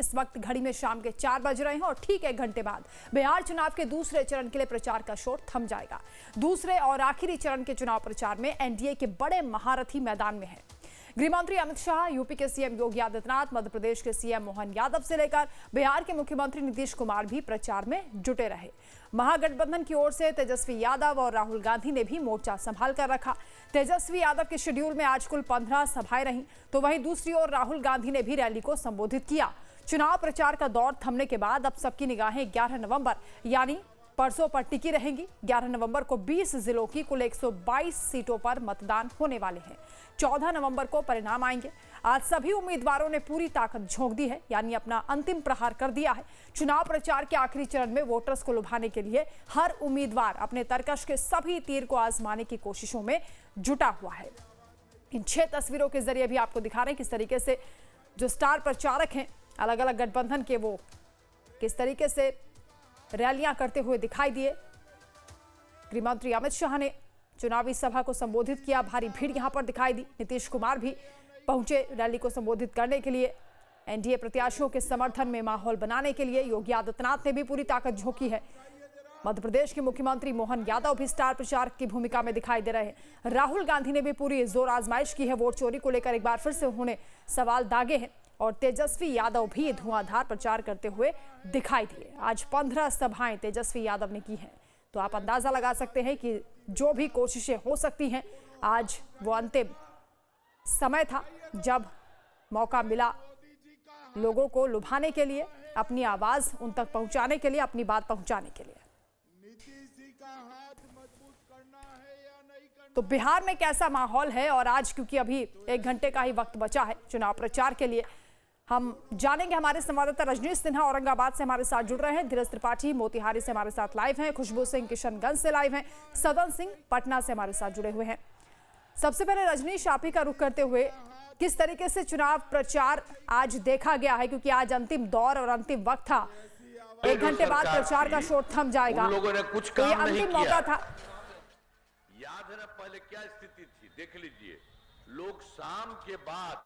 इस वक्त घड़ी में शाम के 4 बज रहे हैं और ठीक 1 घंटे बाद बिहार चुनाव के दूसरे चरण के लिए प्रचार का शोर थम जाएगा। दूसरे और आखिरी चरण के चुनाव प्रचार में एनडीए के बड़े महारथी मैदान में हैं। गृहमंत्री अमित शाह, यूपी के सीएम योगी आदित्यनाथ, मध्य प्रदेश के सीएम मोहन यादव से लेकर बिहार के मुख्यमंत्री नीतीश कुमार भी प्रचार में जुटे रहे। महागठबंधन की ओर से तेजस्वी यादव और राहुल गांधी ने भी मोर्चा संभाल कर रखा। तेजस्वी यादव के शेड्यूल में आज कुल 15 सभाएं रहीं, तो वहीं दूसरी ओर राहुल गांधी ने भी रैली को संबोधित किया। चुनाव प्रचार का दौर थमने के बाद अब सबकी निगाहें 11 नवंबर यानी परसों पर टिकी रहेंगी। 11 नवंबर को 20 जिलों की कुल 122 सीटों पर मतदान होने वाले हैं। 14 नवंबर को परिणाम आएंगे। आज सभी उम्मीदवारों ने पूरी ताकत झोंक दी है, यानी अपना अंतिम प्रहार कर दिया है। चुनाव प्रचार के आखिरी चरण में वोटर्स को लुभाने के लिए हर उम्मीदवार अपने तरकश के सभी तीर को आजमाने की कोशिशों में जुटा हुआ है। इन 6 तस्वीरों के जरिए भी आपको दिखा रहे हैं किस तरीके से जो स्टार प्रचारक हैं अलग अलग गठबंधन के, वो किस तरीके से रैलियां करते हुए दिखाई दिए। गृहमंत्री अमित शाह ने चुनावी सभा को संबोधित किया। भारी भीड़ यहां पर दिखाई दी। नीतीश कुमार भी पहुंचे रैली को संबोधित करने के लिए। एनडीए प्रत्याशियों के समर्थन में माहौल बनाने के लिए योगी आदित्यनाथ ने भी पूरी ताकत झोंकी है। मध्य प्रदेश के मुख्यमंत्री मोहन यादव भी स्टार प्रचारक की भूमिका में दिखाई दे रहे हैं। राहुल गांधी ने भी पूरी जोर आजमाइश की है। वोट चोरी को लेकर एक बार फिर से उन्होंने सवाल दागे हैं और तेजस्वी यादव भी धुआंधार प्रचार करते हुए दिखाई दिए। आज 15 सभाएं तेजस्वी यादव ने की हैं, तो आप अंदाजा लगा सकते हैं कि जो भी कोशिशें हो सकती हैं, आज वो अंतिम समय था जब मौका मिला लोगों को लुभाने के लिए, अपनी आवाज उन तक पहुंचाने के लिए, अपनी बात पहुंचाने के लिए। तो बिहार में कैसा माहौल है और आज क्योंकि अभी 1 घंटे का ही वक्त बचा है चुनाव प्रचार के लिए, हम जानेंगे। हमारे संवाददाता रजनीश सिन्हा औरंगाबाद से हमारे साथ जुड़ रहे हैं। धीरज त्रिपाठी मोतिहारी से हमारे साथ लाइव हैं। खुशबू सिंह किशनगंज से लाइव हैं। सदन सिंह पटना से हमारे साथ जुड़े हुए हैं। सबसे पहले रजनीश, आप ही का रुख करते हुए, किस तरीके से चुनाव प्रचार आज देखा गया है, क्योंकि आज अंतिम दौर और अंतिम वक्त था। 1 घंटे बाद प्रचार का शोर थम जाएगा। लोगों ने कुछ तो ये काम नहीं अंतिम मौका था। याद है ना पहले क्या स्थिति थी, देख लीजिए। लोग शाम के बाद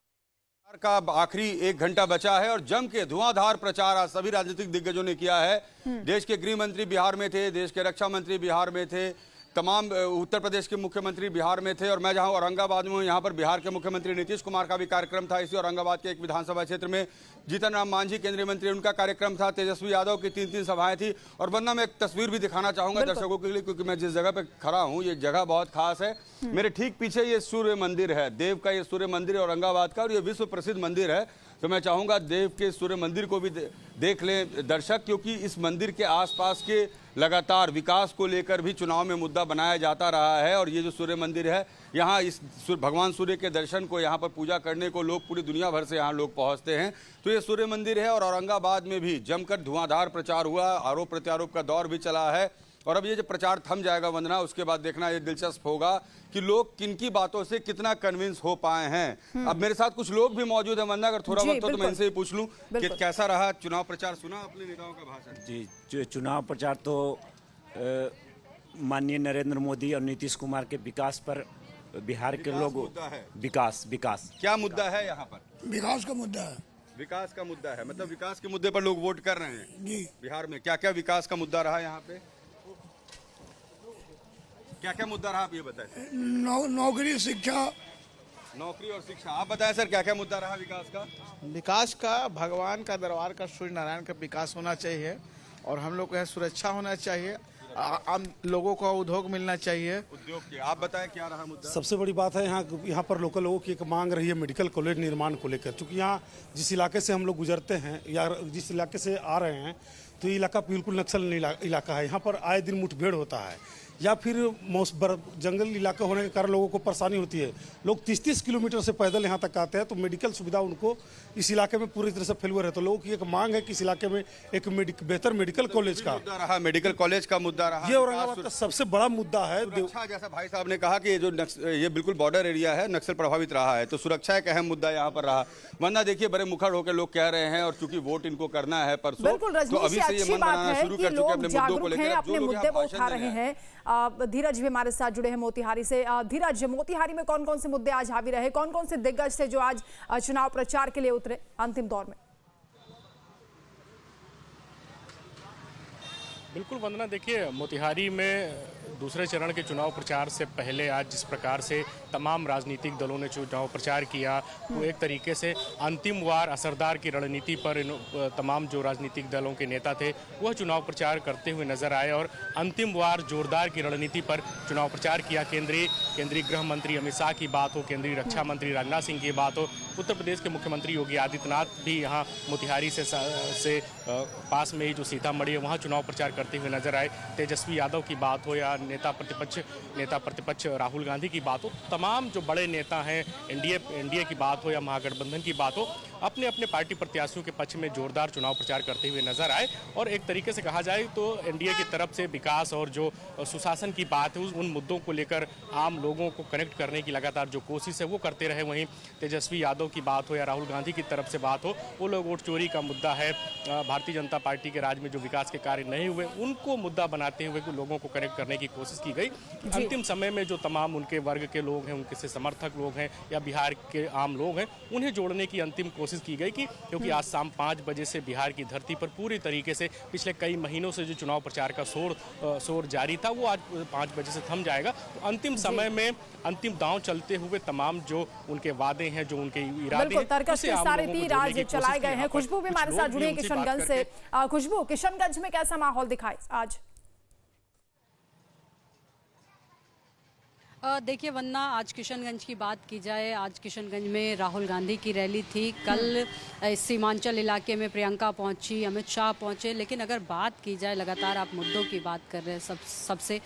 का आखिरी 1 घंटा बचा है और जम के धुआंधार प्रचार आज सभी राजनीतिक दिग्गजों ने किया है। देश के गृह मंत्री बिहार में थे, देश के रक्षा मंत्री बिहार में थे, तमाम उत्तर प्रदेश के मुख्यमंत्री बिहार में थे और मैं जहां औरंगाबाद में हूं, यहां पर बिहार के मुख्यमंत्री नीतीश कुमार का भी कार्यक्रम था। इसी औरंगाबाद के एक विधानसभा क्षेत्र में जीतन राम मांझी केंद्रीय मंत्री, उनका कार्यक्रम था। तेजस्वी यादव की 3 सभाएं थी। और वरना मैं एक तस्वीर भी दिखाना चाहूंगा दर्शकों के लिए, क्योंकि मैं जिस जगह पे खड़ा हूं ये जगह बहुत खास है। मेरे ठीक पीछे ये सूर्य मंदिर है, देव का ये सूर्य मंदिर है औरंगाबाद का, और ये विश्व प्रसिद्ध मंदिर है। तो मैं चाहूंगा देव के सूर्य मंदिर को भी देख लें दर्शक, क्योंकि इस मंदिर के आसपास के लगातार विकास को लेकर भी चुनाव में मुद्दा बनाया जाता रहा है। और ये जो सूर्य मंदिर है, यहाँ इस भगवान सूर्य के दर्शन को, यहाँ पर पूजा करने को लोग पूरी दुनिया भर से यहाँ लोग पहुँचते हैं। तो ये सूर्य मंदिर है और औरंगाबाद में भी जमकर धुआंधार प्रचार हुआ, आरोप प्रत्यारोप का दौर भी चला है। और अब ये जो प्रचार थम जाएगा वंदना, उसके बाद देखना ये दिलचस्प होगा कि लोग किनकी बातों से कितना कन्विंस हो पाए हैं। अब मेरे साथ कुछ लोग भी मौजूद हैं वंदना, अगर थोड़ा वक्त हो तो मैं इनसे ही पूछ लूं कि कैसा रहा चुनाव प्रचार। सुना अपने नेताओं का भाषण? जी, चुनाव प्रचार तो माननीय नरेंद्र मोदी और नीतीश कुमार के विकास पर बिहार के लोग विकास क्या मुद्दा है यहाँ पर? विकास का मुद्दा है। विकास का मुद्दा है, मतलब विकास के मुद्दे पर लोग वोट कर रहे हैं जी। बिहार में क्या क्या विकास का मुद्दा रहा यहाँ पे? क्या क्या मुद्दा रहा आप ये बताएं। नौकरी, शिक्षा। नौकरी और शिक्षा, आप बताएं सर क्या क्या मुद्दा रहा विकास का? विकास का भगवान का दरबार का सूर्य नारायण का विकास होना चाहिए और हम लोग को यहाँ सुरक्षा होना चाहिए। आम लोगों को उद्योग मिलना चाहिए। उद्योग की आप बताएं क्या रहा मुद्दा? सबसे बड़ी बात है यहाँ पर लोकल लोगों की एक मांग रही है मेडिकल कॉलेज निर्माण को लेकर। चूँकि यहाँ जिस इलाके से हम लोग गुजरते हैं या जिस इलाके से आ रहे हैं, तो ये इलाका बिल्कुल नक्सल इलाका है। यहाँ पर आए दिन मुठभेड़ होता है या फिर जंगल इलाका होने के कारण लोगों को परेशानी होती है। लोग 30-30 किलोमीटर से पैदल यहाँ तक आते हैं, तो मेडिकल सुविधा उनको इस इलाके में पूरी तरह से फेलुअर है। तो लोगों की एक मांग है कि इस इलाके में एक बेहतर मेडिकल कॉलेज का मुद्दा रहा, मेडिकल कॉलेज का मुद्दा रहा। ये औरंगाबाद का सबसे बड़ा मुद्दा है। सुरक्षा, जैसा भाई साहब ने कहा कि ये जो ये बिल्कुल बॉर्डर एरिया है, नक्सल प्रभावित रहा है, तो सुरक्षा एक अहम मुद्दा यहाँ पर रहा। वरना देखिए बड़े मुखर होकर लोग कह रहे हैं, और चूंकि वोट इनको करना है परसों, तो अभी से ये मन बनाना शुरू कर चुके अपने मुद्दों को लेकर, अपने मुद्दे वो उठा रहे हैं। धीरज भी हमारे साथ जुड़े हैं मोतिहारी से। धीरज, मोतिहारी में कौन कौन से मुद्दे आज हावी रहे, कौन कौन से दिग्गज थे जो आज चुनाव प्रचार के लिए उतरे अंतिम दौर में? बिल्कुल वंदना, देखिए मोतिहारी में दूसरे चरण के चुनाव प्रचार से पहले आज जिस प्रकार से तमाम राजनीतिक दलों ने चुनाव प्रचार किया, वो एक तरीके से अंतिम वार असरदार की रणनीति पर तमाम जो राजनीतिक दलों के नेता थे वह चुनाव प्रचार करते हुए नजर आए और अंतिम वार जोरदार की रणनीति पर चुनाव प्रचार किया। केंद्रीय गृह मंत्री अमित शाह की बात हो, केंद्रीय रक्षा मंत्री राजनाथ सिंह की बात हो, उत्तर प्रदेश के मुख्यमंत्री योगी आदित्यनाथ भी यहाँ मोतिहारी से पास में ही जो सीतामढ़ी है वहाँ चुनाव प्रचार करते हुए नजर आए। तेजस्वी यादव की बात हो या नेता प्रतिपक्ष राहुल गांधी की बात हो, तमाम जो बड़े नेता हैं, एनडीए की बात हो या महागठबंधन की बात हो, अपने अपने पार्टी प्रत्याशियों के पक्ष में जोरदार चुनाव प्रचार करते हुए नजर आए। और एक तरीके से कहा जाए तो एनडीए की तरफ से विकास और जो सुशासन की बात है उन मुद्दों को लेकर आम लोगों को कनेक्ट करने की लगातार जो कोशिश है वो करते रहे। वहीं तेजस्वी यादव की बात हो या राहुल गांधी की तरफ से बात हो, वो लोग वोट चोरी का मुद्दा है, भारतीय जनता पार्टी के राज में जो विकास के कार्य नहीं हुए उनको मुद्दा बनाते हुए लोगों को कनेक्ट करने की कोशिश की गई। अंतिम समय में जो तमाम उनके वर्ग के लोग हैं, उनके से समर्थक लोग हैं या बिहार के आम लोग हैं, उन्हें जोड़ने की अंतिम कोशिश की गई कि क्योंकि आज शाम 5 बजे से बिहार की धरती पर पूरी तरीके से पिछले कई महीनों से जो चुनाव प्रचार का शोर जारी था वो आज 5 बजे से थम जाएगा। तो अंतिम समय में अंतिम दांव चलते हुए तमाम जो उनके वादे हैं, जो उनके इरादे हैं, तरकश के सारे तीर आज चलाए गए हैं। खुशबू भी हमारे साथ जुड़ी है किशनगंज से। खुशबू, किशनगंज में कैसा माहौल दिखाए आज? देखिए वन्ना, आज किशनगंज की बात की जाए, आज किशनगंज में राहुल गांधी की रैली थी। कल सीमांचल इलाके में प्रियंका पहुंची, अमित शाह पहुंचे। लेकिन अगर बात की जाए, लगातार आप मुद्दों की बात कर रहे हैं, सबसे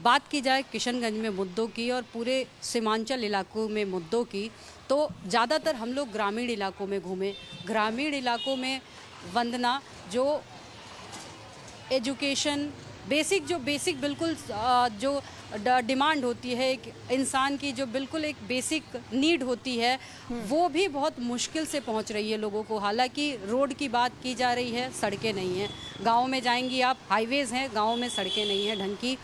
बात की जाए किशनगंज में मुद्दों की और पूरे सीमांचल इलाकों में मुद्दों की, तो ज़्यादातर हम लोग ग्रामीण इलाकों में घूमे। ग्रामीण इलाकों में वंदना, जो एजुकेशन बेसिक बिल्कुल जो डिमांड होती है एक इंसान की, जो बिल्कुल एक बेसिक नीड होती है, वो भी बहुत मुश्किल से पहुंच रही है लोगों को। हालांकि रोड की बात की जा रही है, सड़कें नहीं हैं। गाँव में जाएंगी आप, हाईवेज़ हैं, गाँव में सड़कें नहीं हैं ढंग की,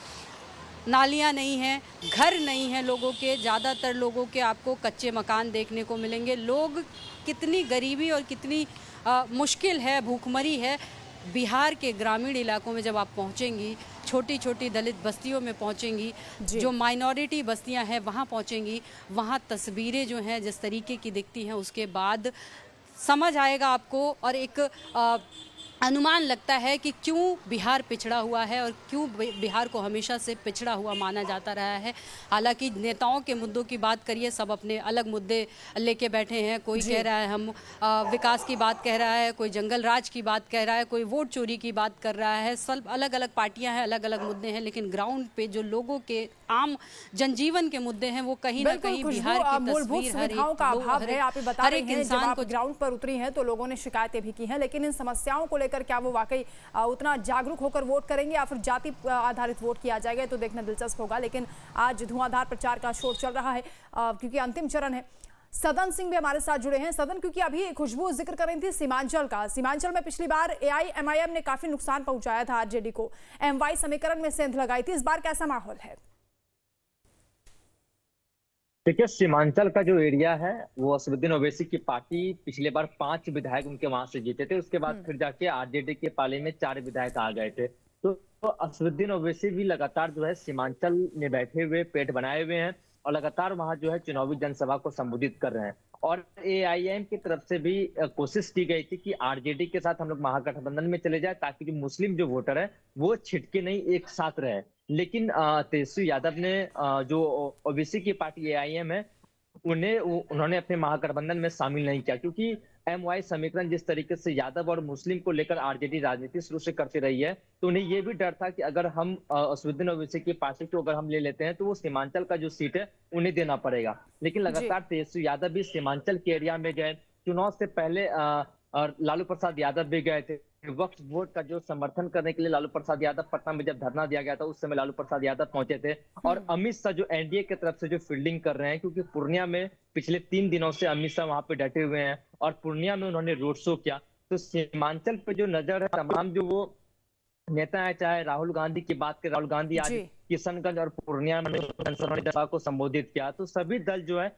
नालियाँ नहीं हैं, घर नहीं हैं लोगों के। ज़्यादातर लोगों के आपको कच्चे मकान देखने को मिलेंगे। लोग कितनी गरीबी और कितनी मुश्किल है, भूखमरी है। बिहार के ग्रामीण इलाकों में जब आप पहुंचेंगी, छोटी छोटी दलित बस्तियों में पहुंचेंगी, जो माइनॉरिटी बस्तियां हैं वहां पहुंचेंगी, वहां तस्वीरें जो हैं जिस तरीके की दिखती हैं, उसके बाद समझ आएगा आपको और एक अनुमान लगता है कि क्यों बिहार पिछड़ा हुआ है और क्यों बिहार को हमेशा से पिछड़ा हुआ माना जाता रहा है। हालांकि नेताओं के मुद्दों की बात करिए, सब अपने अलग मुद्दे लेके बैठे हैं। कोई कह रहा है हम विकास की बात कह रहा है, कोई जंगल राज की बात कह रहा है, कोई वोट चोरी की बात कर रहा है। सब अलग अलग पार्टियां हैं, अलग अलग मुद्दे हैं, लेकिन ग्राउंड पे जो लोगों के आम जनजीवन के मुद्दे हैं वो कहीं ना कहीं बिहार की मूलभूत सुविधाओं का अभाव है। आप बता रहे हैं, जब आप ग्राउंड पर उतरी हैं तो लोगों ने शिकायतें भी की हैं, लेकिन इन समस्याओं को लेकर क्या वो वाकई उतना जागरूक होकर वोट करेंगे या फिर जाति आधारित वोट किया जाएगा, तो देखना दिलचस्प होगा। लेकिन आज धुआंधार प्रचार का शोर चल रहा है क्योंकि अंतिम चरण है। सदन सिंह भी हमारे साथ जुड़े हैं। सदन, क्योंकि अभी खुशबू जिक्र कर रही थी सीमांचल का, सीमांचल में पिछली बार AIMIM ने काफी नुकसान पहुंचाया था आरजेडी को, MY समीकरण में सेंध लगाई थी। इस बार कैसा माहौल है? देखिए, सीमांचल का जो एरिया है वो असदुद्दीन ओवैसी की पार्टी पिछले बार 5 विधायक उनके वहां से जीते थे। उसके बाद फिर जाके आरजेडी के पाले में 4 विधायक आ गए थे। तो असदुद्दीन ओवैसी भी लगातार जो है सीमांचल में बैठे हुए पेट बनाए हुए हैं और लगातार वहां जो है चुनावी जनसभा को संबोधित कर रहे हैं। और AIM की तरफ से भी कोशिश की गई थी कि आरजेडी के साथ हम लोग महागठबंधन में चले जाए ताकि जो मुस्लिम जो वोटर है वो छिटके नहीं, एक साथ रहे। लेकिन तेजस्वी यादव ने जो ओबीसी की पार्टी AIM है उन्होंने अपने महागठबंधन में शामिल नहीं किया, क्योंकि MY समीकरण जिस तरीके से यादव और मुस्लिम को लेकर आरजेडी राजनीति शुरू से करती रही है, तो उन्हें ये भी डर था कि अगर हम असदुद्दीन ओवैसी की पार्टी को अगर हम ले लेते हैं तो वो सीमांचल का जो सीट है उन्हें देना पड़ेगा। लेकिन लगातार तेजस्वी यादव भी सीमांचल के एरिया में गए। चुनाव से पहले लालू प्रसाद यादव भी गए थे। वक्फ बोर्ड का जो समर्थन करने के लिए लालू प्रसाद यादव पटना में जब धरना दिया गया था उस समय लालू प्रसाद यादव पहुंचे थे। और अमित शाह जो एनडीए की तरफ से जो फील्डिंग कर रहे हैं, क्योंकि पूर्णिया में पिछले 3 दिनों से अमित शाह वहां पे डटे हुए हैं और पूर्णिया में उन्होंने रोड शो किया। तो सीमांचल पे जो नजर है तमाम जो वो नेता है, चाहे राहुल गांधी की बात करें, राहुल गांधी आज जी। किशनगंज और पूर्णिया में जनसभा सभा को संबोधित किया। तो सभी दल जो है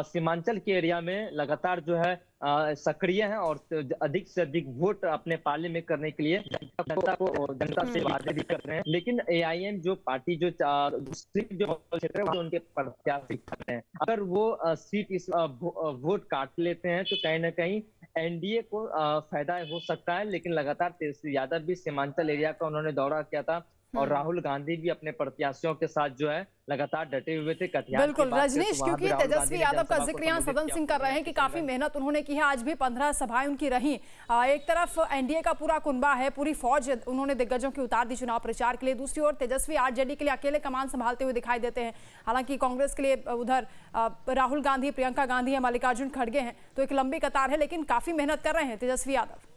सीमांचल के एरिया में लगातार जो है सक्रिय हैं और अधिक से अधिक वोट अपने पाले में करने के लिए जनता से वादे भी कर रहे हैं। लेकिन एआईएम जो पार्टी जो दूसरी जो क्षेत्र है उनके प्रत्याशी करते हैं, अगर वो सीट इस वोट काट लेते हैं तो कहीं ना कहीं एनडीए को फायदा हो सकता है। लेकिन लगातार तेजस्वी यादव भी सीमांचल एरिया का उन्होंने दौरा किया था और राहुल गांधी भी अपने प्रत्याशियों के साथ जो है लगातार डटे हुए थे। कटिहार बिल्कुल रजनीश, क्योंकि तेजस्वी यादव का जिक्र यहाँ सदन सिंह कर रहे हैं कि काफी मेहनत उन्होंने की है, आज भी 15 सभाएं उनकी रही। एक तरफ एनडीए का पूरा कुनबा है, पूरी फौज उन्होंने दिग्गजों की उतार दी चुनाव प्रचार के लिए, दूसरी ओर तेजस्वी आरजेडी के लिए अकेले कमान संभालते हुए दिखाई देते हैं। हालांकि कांग्रेस के लिए उधर राहुल गांधी, प्रियंका गांधी है, मल्लिकार्जुन खड़गे हैं, तो एक लंबी कतार है, लेकिन काफी मेहनत कर रहे हैं तेजस्वी यादव।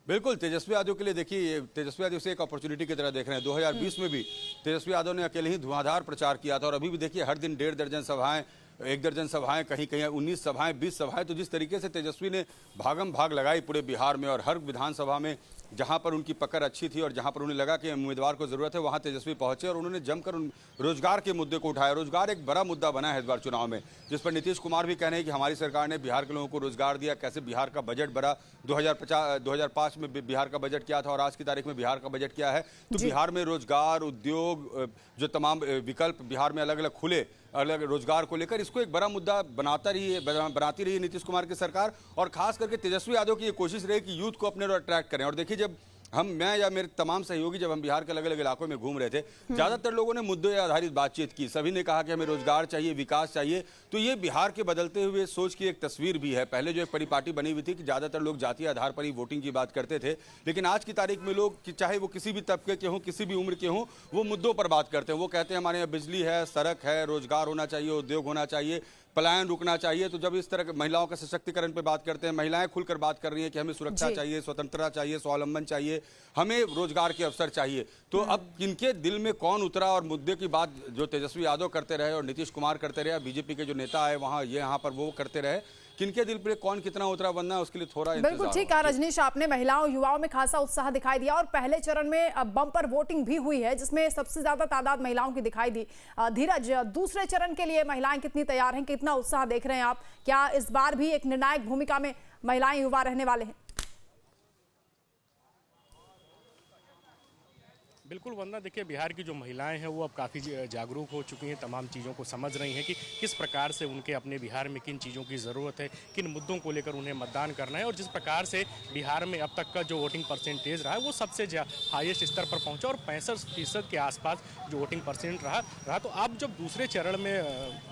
बिल्कुल, तेजस्वी यादव के लिए देखिए, तेजस्वी यादव से एक अपॉर्चुनिटी की तरह देख रहे हैं। 2020 में भी तेजस्वी यादव ने अकेले ही धुआंधार प्रचार किया था और अभी भी देखिए हर दिन 1.5 दर्जन सभाएं, 1 दर्जन सभाएं, कहीं कहीं 19 सभाएं, 20 सभाएं। तो जिस तरीके से तेजस्वी ने भागम भाग लगाई पूरे बिहार में और हर विधानसभा में जहां पर उनकी पकड़ अच्छी थी और जहां पर उन्हें लगा कि उम्मीदवार को जरूरत है वहां तेजस्वी पहुंचे और उन्होंने जमकर रोजगार के मुद्दे को उठाया। रोजगार एक बड़ा मुद्दा बना है इस बार चुनाव में, जिस पर नीतीश कुमार भी कह रहे हैं कि हमारी सरकार ने बिहार के लोगों को रोजगार दिया। कैसे बिहार का बजट बढ़ा, 2005 में बिहार का बजट क्या था और आज की तारीख में बिहार का बजट क्या है। तो बिहार में रोजगार, उद्योग, जो तमाम विकल्प बिहार में अलग अलग खुले, अलग रोजगार को लेकर, इसको एक बड़ा मुद्दा बनाती रही नीतीश कुमार की सरकार। और खास करके तेजस्वी यादव की ये कोशिश रही कि यूथ को अपने ओर अट्रैक्ट करें। और देखिए, जब मैं या मेरे तमाम सहयोगी जब हम बिहार के अलग अलग इलाकों में घूम रहे थे, ज्यादातर लोगों ने मुद्दे आधारित बातचीत की। सभी ने कहा कि हमें रोजगार चाहिए, विकास चाहिए। तो ये बिहार के बदलते हुए सोच की एक तस्वीर भी है। पहले जो एक परिपाटी बनी हुई थी कि ज्यादातर लोग जातीय आधार पर ही वोटिंग की बात करते थे, लेकिन आज की तारीख में लोग, चाहे वो किसी भी तबके के हों, किसी भी उम्र के हों, वो मुद्दों पर बात करते हैं। वो कहते हैं हमारे यहाँ बिजली है, सड़क है, रोजगार होना चाहिए, उद्योग होना चाहिए, पलायन रुकना चाहिए। तो जब इस तरह के महिलाओं के सशक्तिकरण पे बात करते हैं, महिलाएं खुलकर बात कर रही हैं कि हमें सुरक्षा चाहिए, स्वतंत्रता चाहिए, स्वावलंबन चाहिए, हमें रोजगार के अवसर चाहिए। तो अब किनके दिल में कौन उतरा और मुद्दे की बात जो तेजस्वी यादव करते रहे और नीतीश कुमार करते रहे, बीजेपी के जो नेता है वहाँ यहाँ पर वो करते रहे, किनके दिल पे कौन कितना उतरा बनना है उसके लिए थोड़ा बिल्कुल ठीक कहा रजनीश आपने। महिलाओं युवाओं में खासा उत्साह दिखाई दिया और पहले चरण में बम्पर वोटिंग भी हुई है, जिसमें सबसे ज्यादा तादाद महिलाओं की दिखाई दी। धीरज, दूसरे चरण के लिए महिलाएं कितनी तैयार हैं, कितना उत्साह देख रहे हैं आप? क्या इस बार भी एक निर्णायक भूमिका में महिलाएं, युवा रहने वाले हैं? बिल्कुल वंदना, देखिए बिहार की जो महिलाएं हैं वो अब काफ़ी जागरूक हो चुकी हैं, तमाम चीज़ों को समझ रही हैं कि किस प्रकार से उनके अपने बिहार में किन चीज़ों की ज़रूरत है, किन मुद्दों को लेकर उन्हें मतदान करना है। और जिस प्रकार से बिहार में अब तक का जो वोटिंग परसेंटेज रहा है वो सबसे हाईएस्ट स्तर पर पहुंचा और 65% के आसपास जो वोटिंग परसेंट रहा। तो अब जब दूसरे चरण में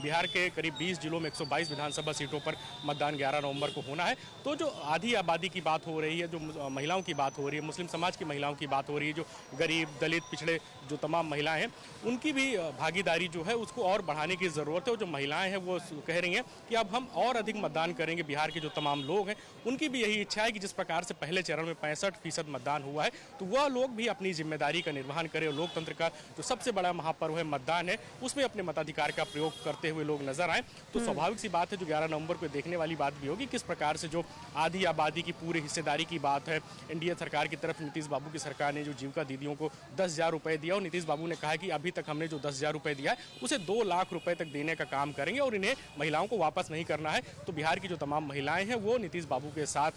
बिहार के करीब 20 जिलों में 122 विधानसभा सीटों पर मतदान 11 नवंबर को होना है, तो जो आधी आबादी की बात हो रही है, जो महिलाओं की बात हो रही है, मुस्लिम समाज की महिलाओं की बात हो रही है, जो गरीब, दलित, पिछड़े जो तमाम महिलाएं हैं, उनकी भी भागीदारी जो है उसको और बढ़ाने की ज़रूरत है। और जो महिलाएं हैं वो कह रही हैं कि अब हम और अधिक मतदान करेंगे। बिहार के जो तमाम लोग हैं उनकी भी यही इच्छा है कि जिस प्रकार से पहले चरण में 65% मतदान हुआ है, तो वह लोग भी अपनी जिम्मेदारी का निर्वहन करें और लोकतंत्र का जो सबसे बड़ा महापर्व है मतदान है, उसमें अपने मताधिकार का प्रयोग करते हुए लोग नजर आए। तो स्वाभाविक सी बात है, जो 11 नवंबर को देखने वाली बात भी होगी, किस प्रकार से जो आधी आबादी की पूरी हिस्सेदारी की बात है। एनडीए सरकार की तरफ नीतीश बाबू की सरकार ने जो जीविका दीदियों को 10,000 रुपए दिया और नीतीश बाबू ने कहा कि अभी तक हमने जो 10,000 रुपए दिया है उसे 2 लाख रुपए तक देने का काम करेंगे और इन्हें महिलाओं को वापस नहीं करना है। तो बिहार की जो तमाम महिलाएं हैं वो नीतीश बाबू के साथ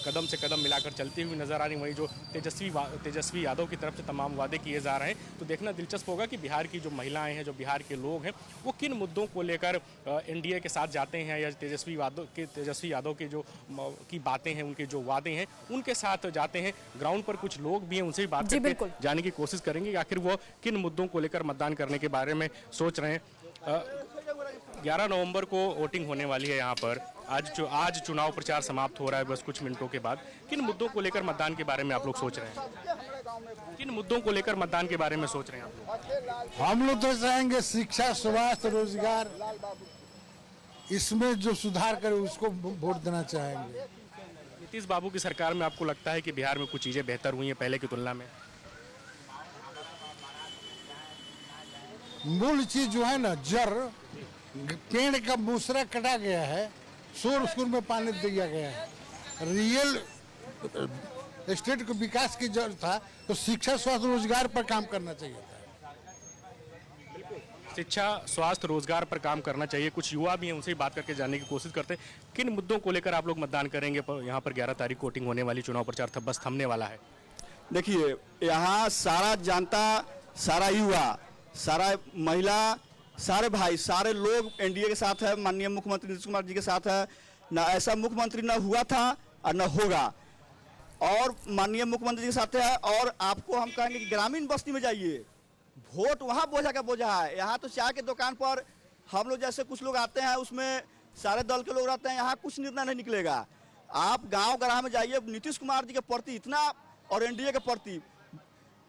कदम से कदम मिलाकर चलती हुई नजर आ रही। वहीं जो तेजस्वी यादव की तरफ से तमाम वादे किए जा रहे हैं, तो देखना दिलचस्प होगा कि बिहार की जो महिलाएं हैं, जो बिहार के लोग हैं, वो किन मुद्दों को लेकर एनडीए के साथ जाते हैं या तेजस्वी यादव के जो की बातें हैं, उनके जो वादे हैं उनके साथ जाते हैं। ग्राउंड पर कुछ लोग भी हैं, उनसे भी बात करके जानने की कोशिश करेंगे कि आखिर वो किन मुद्दों को लेकर मतदान करने के बारे में सोच रहे हैं। 11 नवंबर को वोटिंग होने वाली है यहाँ पर। आज चुनाव प्रचार समाप्त हो रहा है बस कुछ मिनटों के बाद। किन मुद्दों को लेकर मतदान के बारे में आप लोग सोच रहे हैं? किन मुद्दों को लेकर मतदान के बारे में सोच रहे हैं आप लोग? हम लोग तो चाहेंगे शिक्षा, स्वास्थ्य, रोजगार, इसमें जो सुधार करे उसको वोट देना चाहेंगे। नीतीश बाबू की सरकार में आपको लगता है कि बिहार में कुछ चीजें बेहतर हुई हैं पहले की तुलना में? मूल चीज जो है ना, जड़ पेड़ का मूसरा कटा गया है, शोर शोर में पानी दिया गया है। रियल स्टेट को विकास की जरूरत था तो शिक्षा, स्वास्थ्य, रोजगार पर काम करना चाहिए था। शिक्षा, स्वास्थ्य, रोजगार पर काम करना चाहिए। कुछ युवा भी हैं, उनसे बात करके जानने की कोशिश करते हैं किन मुद्दों को लेकर आप लोग मतदान करेंगे। यहाँ पर 11 तारीख को वोटिंग होने वाली, चुनाव प्रचार बस थमने वाला है। देखिए, यहाँ सारा जनता, सारा युवा, सारा महिला, सारे भाई, सारे लोग एनडीए के साथ है, माननीय मुख्यमंत्री नीतीश कुमार जी के साथ है। ना ऐसा मुख्यमंत्री ना हुआ था और न होगा, और माननीय मुख्यमंत्री जी के साथ है। और आपको हम कहेंगे कि ग्रामीण बस्ती में जाइए, वोट वहाँ बोझा का बोझा है। यहाँ तो चाय के दुकान पर हम लोग जैसे कुछ लोग आते हैं, उसमें सारे दल के लोग रहते हैं, यहाँ कुछ निर्णय नहीं निकलेगा। आप गांव ग्राम में जाइए, नीतीश कुमार जी के प्रति इतना, और एनडीए के प्रति,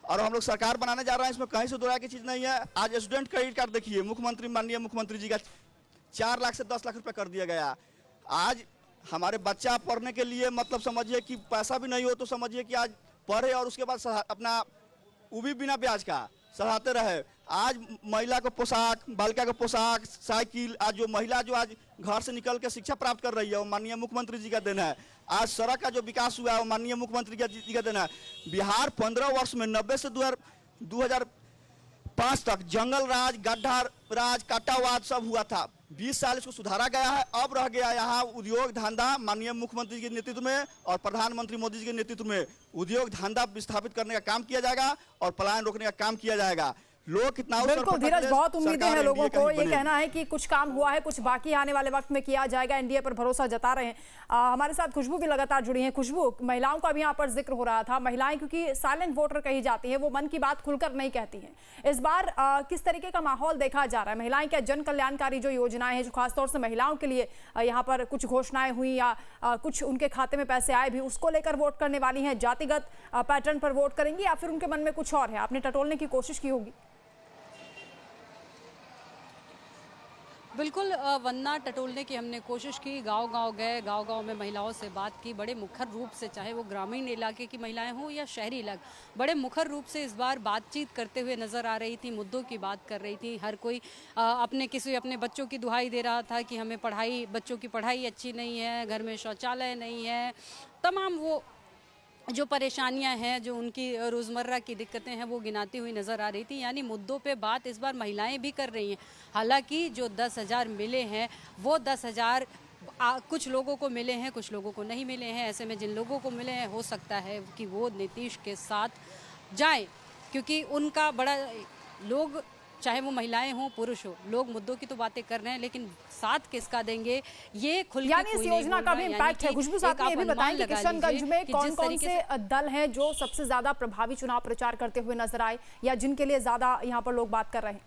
और हम लोग सरकार बनाने जा रहे हैं, इसमें कहीं से दो राय की चीज़ नहीं है। आज स्टूडेंट क्रेडिट कार्ड देखिए, मुख्यमंत्री, माननीय मुख्यमंत्री जी का 4 लाख से 10 लाख रुपये कर दिया गया। आज हमारे बच्चा पढ़ने के लिए, मतलब समझिए कि पैसा भी नहीं हो तो समझिए कि आज पढ़े और उसके बाद अपना वो भी बिना ब्याज का सराहते रहे। आज महिला को पोशाक, बालिका को पोशाक, साइकिल, आज जो महिला जो आज घर से निकल के शिक्षा प्राप्त कर रही है, वो माननीय मुख्यमंत्री जी का देन है। आज सड़क का जो विकास हुआ है, वो माननीय मुख्यमंत्री जी का देन है। बिहार 15 वर्ष में 90 से 2005 तक जंगल राज, गड्ढा राज, काटावाद सब हुआ था। 20 साल इसको सुधारा गया है। अब रह गया यहाँ उद्योग धंधा, माननीय मुख्यमंत्री के नेतृत्व में और प्रधानमंत्री मोदी जी के नेतृत्व में उद्योग धंधा विस्थापित करने का काम किया जाएगा और पलायन रोकने का काम किया जाएगा। लोग कितना बिल्कुल धीरज, बहुत उम्मीदें हैं लोगों को। ये कहना है कि कुछ काम हुआ है, कुछ बाकी आने वाले वक्त में किया जाएगा, एनडीए पर भरोसा जता रहे हैं। हमारे साथ खुशबू भी लगातार जुड़ी हैं। खुशबू, महिलाओं का भी यहाँ पर जिक्र हो रहा था। महिलाएं क्योंकि साइलेंट वोटर कही जाती हैं, वो मन की बात खुलकर नहीं कहती हैं। इस बार किस तरीके का माहौल देखा जा रहा है? महिलाएं क्या जन कल्याणकारी जो योजनाएं हैं, जो खासतौर से महिलाओं के लिए यहाँ पर कुछ घोषणाएं हुई या कुछ उनके खाते में पैसे आए भी, उसको लेकर वोट करने वाली हैं? जातिगत पैटर्न पर वोट करेंगी या फिर उनके मन में कुछ और है? आपने टटोलने की कोशिश की होगी। बिल्कुल वन्ना टटोलने की हमने कोशिश की। गांव-गांव गए, गांव-गांव में महिलाओं से बात की। बड़े मुखर रूप से, चाहे वो ग्रामीण इलाके की महिलाएं हों या शहरी इलाके, बड़े मुखर रूप से इस बार बातचीत करते हुए नज़र आ रही थी, मुद्दों की बात कर रही थी। हर कोई अपने बच्चों की दुहाई दे रहा था कि हमें बच्चों की पढ़ाई अच्छी नहीं है, घर में शौचालय नहीं है, तमाम वो जो परेशानियां हैं, जो उनकी रोज़मर्रा की दिक्कतें हैं, वो गिनाती हुई नज़र आ रही थी। यानी मुद्दों पे बात इस बार महिलाएं भी कर रही हैं। हालांकि जो 10,000 मिले हैं, वो 10,000 कुछ लोगों को मिले हैं, कुछ लोगों को नहीं मिले हैं। ऐसे में जिन लोगों को मिले हैं, हो सकता है कि वो नीतीश के साथ जाएं, क्योंकि उनका बड़ा लोग, चाहे वो महिलाएं हों पुरुष हो, लोग मुद्दों की तो बातें कर रहे हैं, लेकिन साथ किसका देंगे ये खुल के यानी इस योजना का भी इम्पैक्ट है। खुशबू साहब ने ये भी बताएं कि किशनगंज में कौन-कौन से दल हैं जो सबसे ज्यादा प्रभावी चुनाव प्रचार करते हुए नजर आए या जिनके लिए ज्यादा यहाँ पर लोग बात कर रहे हैं?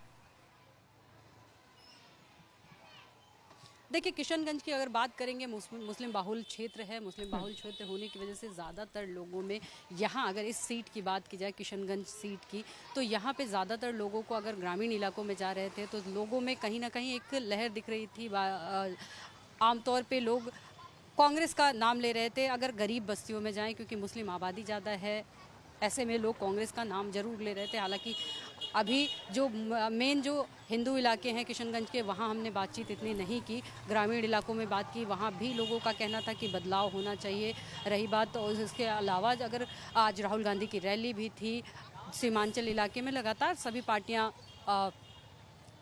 देखिए, किशनगंज की अगर बात करेंगे, मुस्लिम बाहुल क्षेत्र है। मुस्लिम बाहुल क्षेत्र होने की वजह से ज़्यादातर लोगों में यहाँ, अगर इस सीट की बात की जाए, किशनगंज सीट की, तो यहाँ पे ज़्यादातर लोगों को, अगर ग्रामीण इलाकों में जा रहे थे तो लोगों में कहीं ना कहीं एक लहर दिख रही थी। आमतौर पे लोग कांग्रेस का नाम ले रहे थे। अगर गरीब बस्तियों में जाएँ, क्योंकि मुस्लिम आबादी ज़्यादा है, ऐसे में लोग कांग्रेस का नाम जरूर ले रहे थे। हालांकि अभी जो मेन जो हिंदू इलाके हैं किशनगंज के, वहाँ हमने बातचीत इतनी नहीं की। ग्रामीण इलाकों में बात की, वहाँ भी लोगों का कहना था कि बदलाव होना चाहिए। रही बात तो इसके अलावा, अगर आज राहुल गांधी की रैली भी थी सीमांचल इलाके में, लगातार सभी पार्टियाँ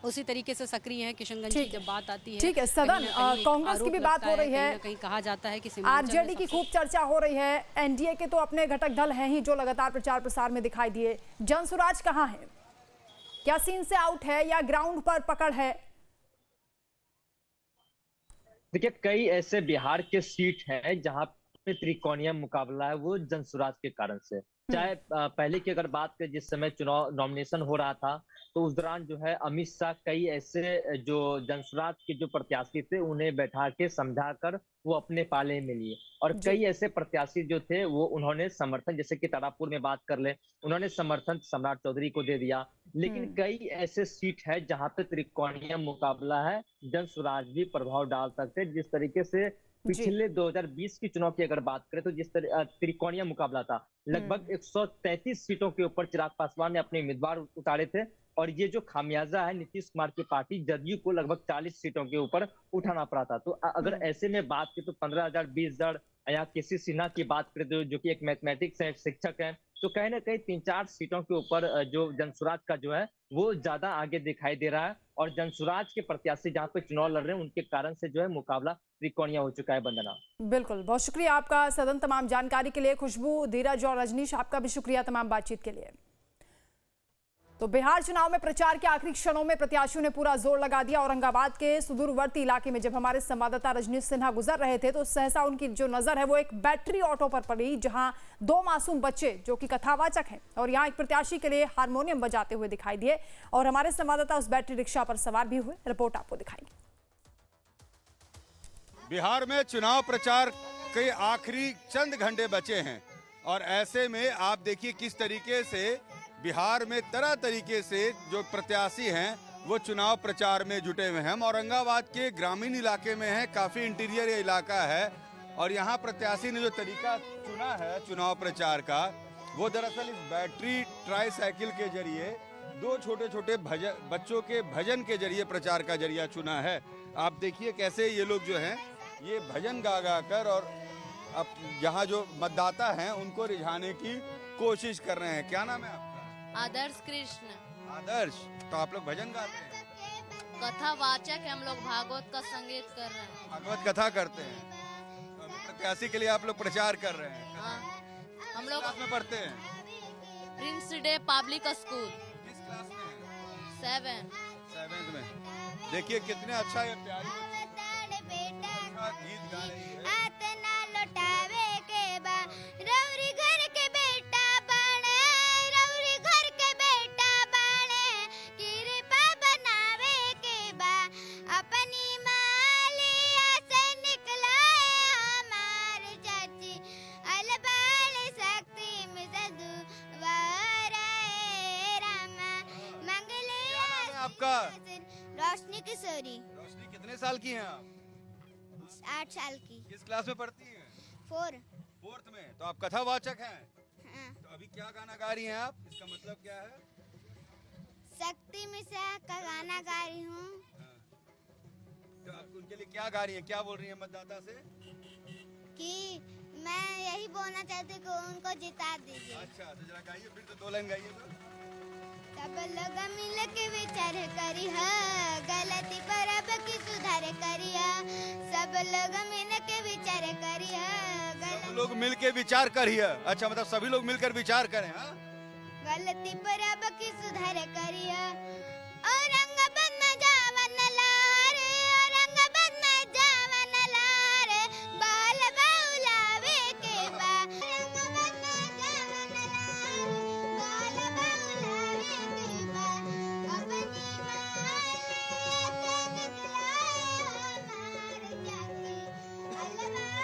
उसी तरीके से सक्रिय हैं। किशनगंज की जब बात आती है, ठीक है, सदन कांग्रेस की भी बात हो रही है, कहीं कहा जाता है कि आरजेडी की खूब चर्चा हो रही है, एनडीए के तो अपने घटक दल हैं ही जो लगातार प्रचार प्रसार में दिखाई दिए। जनसुराज कहाँ है? क्या सीन से आउट है या ग्राउंड पर पकड़ है? देखिए, कई ऐसे बिहार के सीट हैं जहां पे त्रिकोणीय मुकाबला है, वो जनसुराज के कारण से। चाहे पहले की अगर बात करें, जिस समय चुनाव नॉमिनेशन हो रहा था, तो उस दौरान जो है अमित शाह कई ऐसे जो जनसुराज के जो प्रत्याशी थे उन्हें बैठा के समझा कर वो अपने पाले में लिए, और कई ऐसे प्रत्याशी जो थे वो उन्होंने समर्थन, जैसे कि तारापुर में बात कर ले, उन्होंने समर्थन सम्राट चौधरी को दे दिया। लेकिन कई ऐसे सीट है जहां पे त्रिकोणीय मुकाबला है, जनसुराज भी प्रभाव डाल सकते। जिस तरीके से पिछले 2020 की चुनाव की अगर बात करें, तो जिस तरह त्रिकोणीय मुकाबला था, लगभग 133 सीटों के ऊपर चिराग पासवान ने अपने उम्मीदवार उतारे थे, और ये जो खामियाजा है नीतीश कुमार की पार्टी जदयू को लगभग 40 सीटों के ऊपर उठाना पड़ा था। तो अगर ऐसे में बात की तो 15,000, 20,000 या केसी सिन्हा की बात करें तो जो कि एक मैथमेटिक्स शिक्षक हैं, तो कहीं ना कहीं 3-4 सीटों के ऊपर जो जनसुराज का जो है वो ज्यादा आगे दिखाई दे रहा है। और जनसुराज के प्रत्याशी जहाँ पे चुनाव लड़ रहे हैं उनके कारण से जो है मुकाबला त्रिकोणीय हो चुका है। वंदना, बिल्कुल, बहुत शुक्रिया आपका सदन तमाम जानकारी के लिए। खुशबू, धीरज और रजनीश, आपका भी शुक्रिया तमाम बातचीत के लिए। तो बिहार चुनाव में प्रचार के आखिरी क्षणों में प्रत्याशियों ने पूरा जोर लगा दिया। औरंगाबाद के सुदूरवर्ती इलाके में जब हमारे संवाददाता रजनीश सिन्हा गुजर रहे थे तो सहसा उनकी जो नजर है वो एक बैटरी ऑटो पर पड़ी, जहां 2 मासूम बच्चे जो कि कथावाचक हैं और यहां एक प्रत्याशी के लिए हारमोनियम बजाते हुए दिखाई दिए और हमारे संवाददाता उस बैटरी रिक्शा पर सवार भी हुए। रिपोर्ट आपको दिखाएंगे। बिहार में चुनाव प्रचार के आखिरी चंद घंटे बचे हैं और ऐसे में आप देखिए किस तरीके से बिहार में तरह तरीके से जो प्रत्याशी हैं वो चुनाव प्रचार में जुटे हुए हैं। हम औरंगाबाद के ग्रामीण इलाके में हैं, काफ़ी इंटीरियर इलाका है और यहाँ प्रत्याशी ने जो तरीका चुना है चुनाव प्रचार का वो दरअसल इस बैटरी ट्राईसाइकिल के जरिए 2 छोटे छोटे बच्चों के भजन के जरिए प्रचार का जरिया चुना है। आप देखिए कैसे ये लोग जो हैं ये भजन गा गा कर और अब यहाँ जो मतदाता हैं उनको रिझाने की कोशिश कर रहे हैं। क्या नाम है आपका? आदर्श कृष्ण। आदर्श, तो आप लोग भजन गाते हैं? कथावाचक है हम लोग, भागवत का संगीत कर रहे हैं। भागवत कथा करते हैं। तो अभी प्रत्याशी के लिए आप लोग प्रचार कर रहे हैं। हाँ, हम लोग क्लास में पढ़ते हैं? Prince day public school. किस क्लास में हैं? 7th में। देखिए कितने अच्छा ये प्यारी गीत गा रही है। आपका? रोशनी किशोरी। रोशनी, कितने साल की हैं आप? 8 साल की। किस क्लास में पढ़ती हैं? 4th में। तो आप कथावाचक हैं? हाँ। तो अभी क्या गाना गा रही हैं आप? इसका मतलब क्या है? शक्ति मिश्रा का गाना गा रही हूँ। तो आप उनके लिए क्या गा रही हैं? क्या बोल रही हैं मतदाता से? कि मैं यही बोलना चाहती हूँ कि उनको जिता दीजिए। अच्छा, तो जरा गाइए, फिर तो 2 लाइन गाइए तो। सब लोग मिल के विचार करी है, गलती पर अब की सुधार करी है। सब लोग मिल के विचार करी है, सब लोग मिल के विचार करिए। अच्छा, मतलब सभी लोग मिलकर विचार करें। हाँ, गलती पर अब की सुधार करी है। औरंगाबाद में जावन लारे, औरंगाबाद में जावन लारे, बाल बाउलावे के बा। औरंगाबाद में जावन लारे, बाल बाउलावे के बा। अपनी माले से निकलाए हमार जाके, अलवार साथी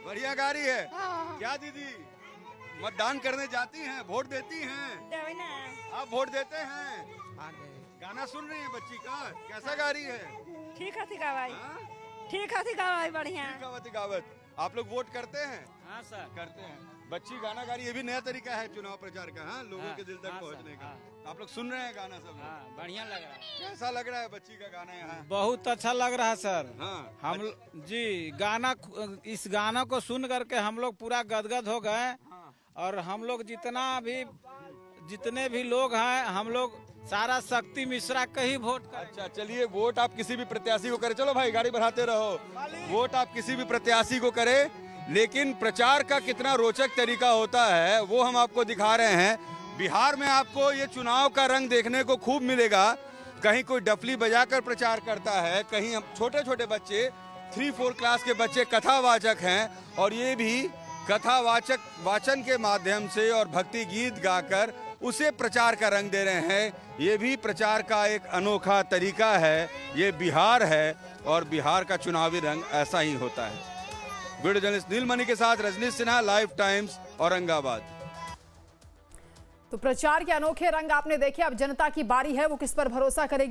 बढ़िया गा रही है। क्या दीदी, मतदान करने जाती हैं, वोट देती हैं? आप वोट देते हैं? गाना सुन रही हैं बच्ची का? कैसा गा रही है? ठीक है भाई, ठीक है भाई, बढ़िया। गावत। आप लोग वोट करते हैं? हाँ सर, करते हैं। बच्ची गाना गा रही है, ये भी नया तरीका है चुनाव प्रचार का। हाँ, लोगों के दिल तक पहुंचने का। आप लोग सुन रहे हैं गाना सब? हाँ, बढ़िया लग रहा है। कैसा लग रहा है बच्ची का गाना यहाँ? बहुत अच्छा लग रहा है सर। हाँ, हम जी गाना, इस गाना को सुन करके हम लोग पूरा गदगद हो गए। और हम लोग जितने भी लोग हैं, हम लोग सारा शक्ति मिश्रा का ही वोट करें। अच्छा, चलिए, वोट आप किसी भी प्रत्याशी को करें। चलो भाई, गाड़ी बढ़ाते रहो। वोट आप किसी भी प्रत्याशी को करें, लेकिन प्रचार का कितना रोचक तरीका होता है वो हम आपको दिखा रहे हैं। बिहार में आपको ये चुनाव का रंग देखने को खूब मिलेगा। कहीं कोई डफली बजाकर प्रचार करता है, कहीं हम छोटे छोटे बच्चे 3-4 क्लास के बच्चे कथावाचक हैं और ये भी वाचन के माध्यम से और भक्ति गीत गाकर उसे प्रचार का रंग दे रहे हैं। ये भी प्रचार का एक अनोखा तरीका है। ये बिहार है और बिहार का चुनावी रंग ऐसा ही होता है। वीडियो जर्नलिस्ट नीलमणि के साथ रजनीश सिन्हा, लाइव टाइम्स, औरंगाबाद। तो प्रचार के अनोखे रंग आपने देखे। अब जनता की बारी है, वो किस पर भरोसा करेगी।